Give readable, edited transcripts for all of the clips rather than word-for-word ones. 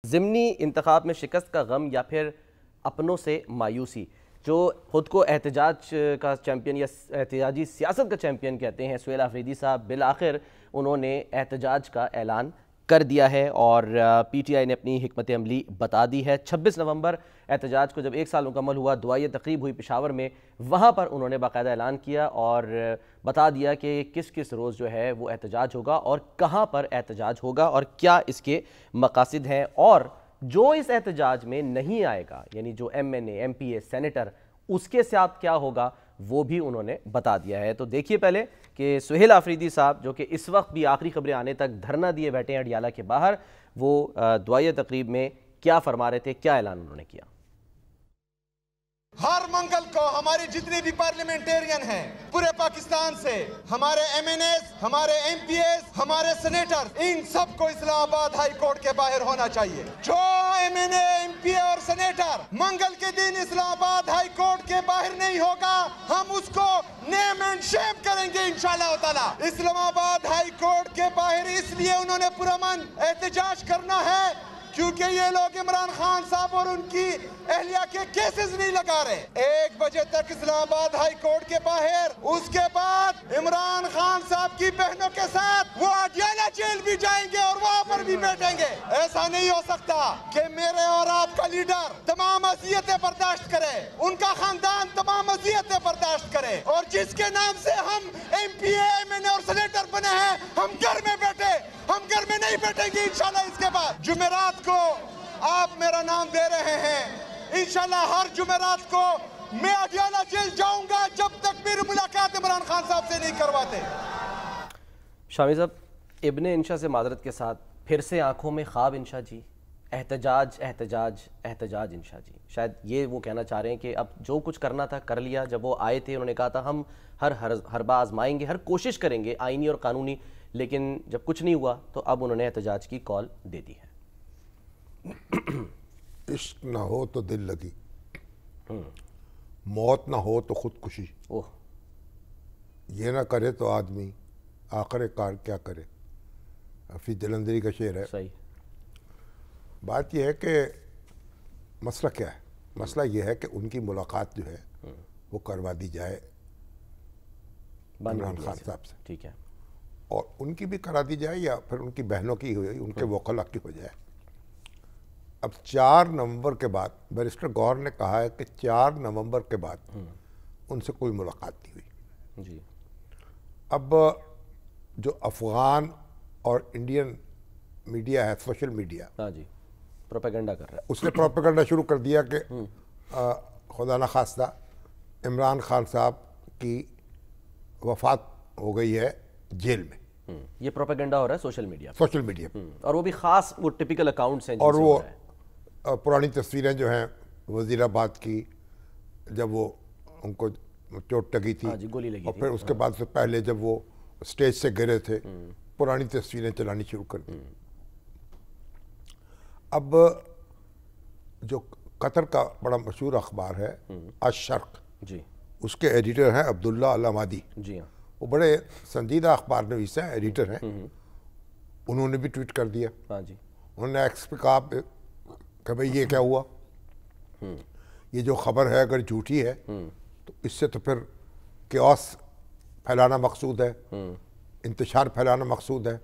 ज़िमनी इंतखाब में शिकस्त का गम या फिर अपनों से मायूसी। जो ख़ुद को एहतजाज का चैम्पियन या एहतजाजी सियासत का चैम्पियन कहते हैं सुहेल आफरीदी साहब, बिलाखिर उन्होंने एहतजाज का ऐलान कर दिया है और PTI ने अपनी हिकमत अमली बता दी है। 26 नवंबर एहतजाज को जब 1 साल मुकम्मल हुआ, दुआई तकरीब हुई पेशावर में, वहाँ पर उन्होंने बाकायदा ऐलान किया और बता दिया कि किस किस रोज़ जो है वो एहतजाज होगा और कहाँ पर एहतजाज होगा और क्या इसके मकासद हैं, और जो इस एहतजाज में नहीं आएगा यानी जो MNA, MPA, सेनेटर, उसके साथ क्या होगा वो भी उन्होंने बता दिया है। तो देखिए पहले कि सुहेल आफरीदी साहब जो कि इस वक्त भी आखिरी खबरें आने तक धरना दिए बैठे हैं अडियाला के बाहर, वो दुआई तकरीब में क्या फरमा रहे थे, क्या ऐलान उन्होंने किया। हर मंगल को हमारे जितने भी पार्लियामेंटेरियन हैं पूरे पाकिस्तान से, हमारे MNAs, हमारे MPAs, हमारे सेनेटर, इन सबको इस्लामाबाद हाई कोर्ट के बाहर होना चाहिए। जो MNA, MPA और सेनेटर मंगल के दिन इस्लामाबाद हाई कोर्ट के बाहर नहीं होगा, हम उसको नेम एंड शेम करेंगे इंशाअल्लाह ताला। इस्लामाबाद हाई कोर्ट के बाहर इसलिए उन्होंने पुरअमन एहतजाज करना है क्योंकि ये लोग इमरान खान साहब और उनकी अहलिया के केसेस नहीं लगा रहे। 1 बजे तक इस्लामाबाद हाई कोर्ट के बाहर, उसके बाद इमरान खान साहब की बहनों के साथ वो अडियाला जेल भी जाएंगे और वहाँ पर भी बैठेंगे। ऐसा नहीं हो सकता कि मेरे और आपका लीडर तमाम अज़ियतें बर्दाश्त करे, उनका खानदान तमाम अज़ियतें बर्दाश्त करे, और जिसके नाम से हम MPA, MNA और सेनेटर बने हैं, हम घर में बैठे, हम घर में नहीं बैठेंगे इंशाल्लाह। इसके बाद जुमेरात को आप मेरा नाम दे रहे हैं, इंशाल्लाह हर जुमेरात को मैं अडियाला जेल जाऊंगा जब तक मेरी मुलाकात इमरान खान साहब से नहीं करवाते। शामी साहब, इब्ने इंशा से माजरत के साथ फिर से आंखों में ख्वाब इंशा जी, एहतजाज एहतजाज एहतजाज इंशा जी, शायद ये वो कहना चाह रहे हैं कि अब जो कुछ करना था कर लिया। जब वो आए थे उन्होंने कहा था हम हर बार आजमाएंगे, हर कोशिश करेंगे आईनी और कानूनी, लेकिन जब कुछ नहीं हुआ तो अब उन्होंने एहतजाज की कॉल दे दी है। इश्क ना हो तो दिल लगी, मौत ना हो तो खुदकुशी, ओह, ये ना करे तो आदमी आखिर कार क्या करे। हफीज जलंधरी का शेर है। सही। बात यह है कि मसला क्या है, मसला यह है कि उनकी मुलाकात जो है वो करवा दी जाए इमरान खान साहब से, ठीक है, और उनकी भी करा दी जाए या फिर उनकी बहनों की हो जाए, उनके वकला की हो जाए। अब 4 नवंबर के बाद बैरिस्टर गौहर ने कहा है कि 4 नवंबर के बाद उनसे कोई मुलाकात नहीं हुई जी। अब जो अफगान और इंडियन मीडिया है, सोशल मीडिया, हाँ जी, प्रोपेगेंडा कर रहा है, उसने प्रोपेगेंडा शुरू कर दिया कि खुदा न खास्ता इमरान खान साहब की वफात हो गई है जेल में। ये प्रोपेगेंडा हो रहा है सोशल मीडिया पे और वो भी खास वो टिपिकल अकाउंट्स हैं, और वो पुरानी तस्वीरें जो हैं वजीराबाद की, जब वो उनको चोट लगी थी, हाँ जी, गोली लगी और थी, फिर उसके बाद से पहले जब वो स्टेज से गिरे थे, पुरानी तस्वीरें चलानी शुरू कर दी। अब जो कतर का बड़ा मशहूर अखबार है अश-शर्क जी, उसके एडिटर हैं अब्दुल्ला अल-अमादी जी हाँ, वो बड़े संजीदा अखबार नवीस हैं, एडिटर हैं। उन्होंने भी ट्वीट कर दिया। हाँ जी, उन्होंने एक्स पे कहा कि भाई ये क्या हुआ, ये जो खबर है अगर झूठी है तो इससे तो फिर क्यास फैलाना मकसूद है, इंतशार फैलाना मकसूद है,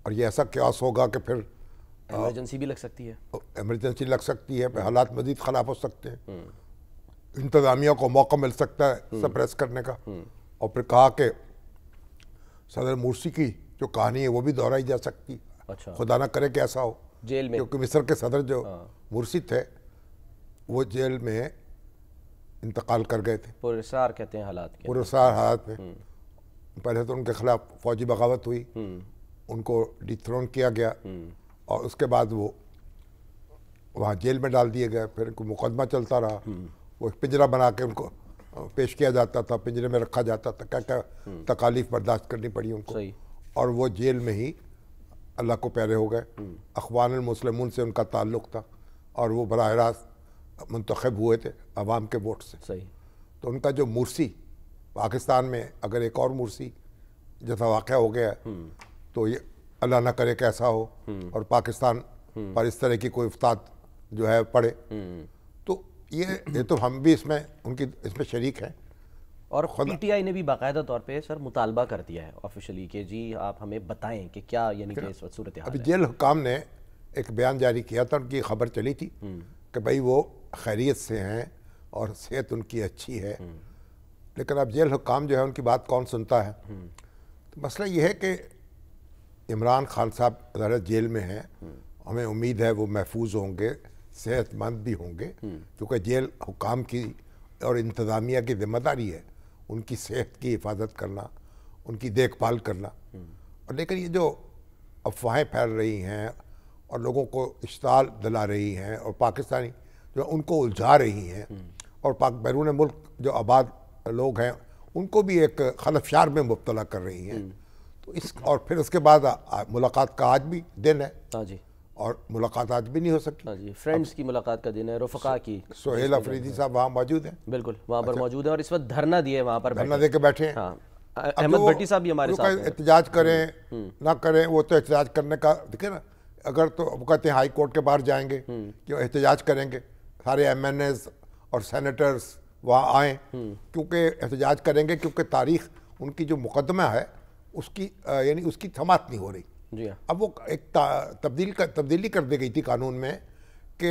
और ये ऐसा क्यास होगा कि फिर इमरजेंसी भी लग सकती है, इमरजेंसी लग सकती है, फिर हालात मजीद ख़राब हो सकते हैं, इंतज़ामिया को मौका मिल सकता है सप्रेस करने का। और फिर कहा कि सदर मुर्सी की जो कहानी है वो भी दोहराई जा सकती है। अच्छा, खुदा ना करे कि ऐसा हो, जेल में, क्योंकि मिस्र के सदर जो मुर्सी थे वो जेल में इंतकाल कर गए थे, पुरस्कार कहते हैं हालात के, पुरस्कार हालात में। पहले तो उनके खिलाफ फौजी बगावत हुई, उनको डिथ्रोन किया गया, और उसके बाद वो वहाँ जेल में डाल दिए गए। फिर उनको मुकदमा चलता रहा, वो एक पिंजरा बना के उनको पेश किया जाता था, पिंजरे में रखा जाता था, क्या क्या तकालीफ बर्दाश्त करनी पड़ी उनको। सही। और वो जेल में ही अल्लाह को प्यारे हो गए। अखवानुल मुस्लिमून से उनका ताल्लुक़ था और वो बराह रास्त मुंतखब हुए थे अवाम के वोट से। सही। तो उनका जो मुर्सी पाकिस्तान में अगर एक और मुर्सी जैसा वाक़या हो गया तो ये अल्लाह ना करे कैसा हो और पाकिस्तान पर इस तरह की कोई उस्ताद जो है पढ़े। तो ये तो हम भी इसमें उनकी इसमें शरीक हैं। और पीटीआई ने भी बाकायदा तौर पे सर मुतालबा कर दिया है ऑफिशियली कि जी आप हमें बताएं कि क्या यानी कि इस वक्त सूरत हाल अभी है। जेल हुकाम ने एक बयान जारी किया था, उनकी खबर चली थी कि भाई वो खैरियत से हैं और सेहत उनकी अच्छी है, लेकिन अब जेल हुकाम जो है उनकी बात कौन सुनता है। तो मसला ये है कि इमरान खान साहब ज़रा जेल में हैं, हमें उम्मीद है वो महफूज होंगे, सेहतमंद भी होंगे, क्योंकि जेल हुकाम की और इंतज़ामिया की जिम्मेदारी है उनकी सेहत की हिफाजत करना, उनकी देखभाल करना। और लेकिन ये जो अफवाहें फैल रही हैं और लोगों को इश्ताल दिला रही हैं और पाकिस्तानी जो उनको उलझा रही हैं और बैरून मुल्क जो आबाद लोग हैं उनको भी एक खलफशार में मुब्तला कर रही हैं। तो इस और फिर उसके बाद मुलाकात का आज भी दिन है। हाँ जी। और मुलाकात आज भी नहीं हो सकती। हाँ जी, फ्रेंड्स की मुलाकात का दिन है, रफ़क़ा की। सोहेल अफरीदी साहब वहाँ मौजूद हैं। बिल्कुल वहाँ पर मौजूद है और इस वक्त धरना दिए वहाँ पर धरना दे के बैठे हैं। हाँ, अहमद भट्टी साहब भी हमारे साथ हैं। एहतजाज करें ना करें वो तो एहतजाज करने का देखिए ना, अगर तो वो कहते हैं हाई कोर्ट के बाहर जाएंगे कि एहतजाज करेंगे, सारे एमएनएस और सेनेटर्स वहाँ आएँ, क्योंकि एहतजाज करेंगे क्योंकि तारीख उनकी जो मुकदमा है उसकी यानी उसकी समाप्त नहीं हो रही। जी हाँ। अब वो एक तब्दीली कर दी गई थी कानून में कि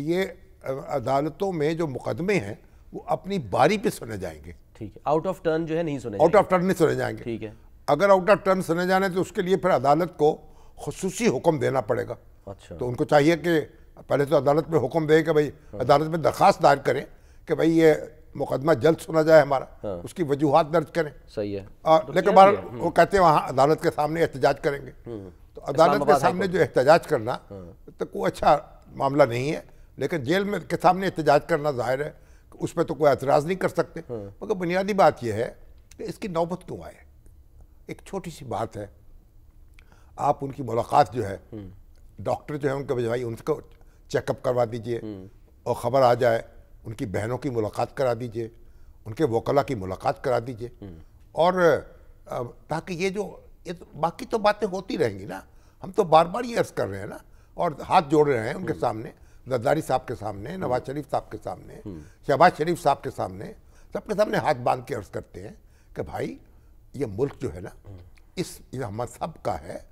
ये अदालतों में जो मुकदमे हैं वो अपनी बारी पे सुने जाएंगे। ठीक है, आउट ऑफ टर्न जो है नहीं सुने आउट ऑफ टर्न नहीं सुने जाएंगे। ठीक है। अगर आउट ऑफ टर्न सुने जाने तो उसके लिए फिर अदालत को खुसूसी हुक्म देना पड़ेगा। अच्छा। तो उनको चाहिए कि पहले तो अदालत में हुक्म दे कि भाई अदालत में दरख्वास्त दायर करें कि भाई ये मुकदमा जल्द सुना जाए हमारा, उसकी वजूहात दर्ज करें। सही है। लेकिन बार वो कहते हैं वहाँ अदालत के सामने एहतजाज करेंगे। तो अदालत के सामने जो एहतजाज करना तो कोई अच्छा मामला नहीं है, लेकिन जेल में के सामने एहतजाज करना जाहिर है उस पर तो कोई एतराज़ नहीं कर सकते। मगर बुनियादी बात यह है कि इसकी नौबत क्यों आए। एक छोटी सी बात है, आप उनकी मुलाकात जो है डॉक्टर जो है उनके भाई उनको चेकअप करवा दीजिए और ख़बर आ जाए, उनकी बहनों की मुलाकात करा दीजिए, उनके वकला की मुलाकात करा दीजिए, और ताकि ये तो बाकी तो बातें होती रहेंगी ना। हम तो बार बार ये अर्ज़ कर रहे हैं ना और हाथ जोड़ रहे हैं उनके सामने, जरदारी साहब के सामने, नवाज शरीफ साहब के सामने, शहबाज शरीफ साहब के सामने, सबके सामने हाथ बांध के अर्ज़ करते हैं कि भाई ये मुल्क जो है ना ये हम सब का है,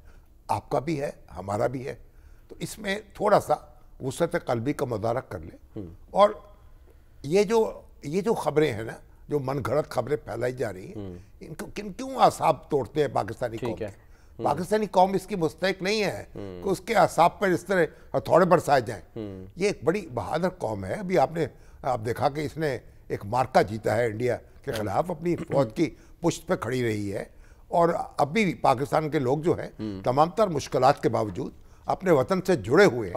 आपका भी है, हमारा भी है। तो इसमें थोड़ा सा वुसअत क़ल्बी का मुज़ाहरा कर ले। और ये जो खबरें हैं ना, जो मनगढ़ंत खबरें फैलाई जा रही हैं, इनको क्यों आसाब तोड़ते हैं पाकिस्तानी कौम के। पाकिस्तानी कौम इसकी मुस्तहिक नहीं है कि उसके आसाब पर इस तरह हथौड़े बरसाए जाएं। ये एक बड़ी बहादुर कौम है। अभी आप देखा कि इसने एक मार्का जीता है इंडिया के खिलाफ, अपनी फौज की पुष्ट पे खड़ी रही है। और अभी पाकिस्तान के लोग जो हैं तमाम तर मुश्किलात के बावजूद अपने वतन से जुड़े हुए हैं।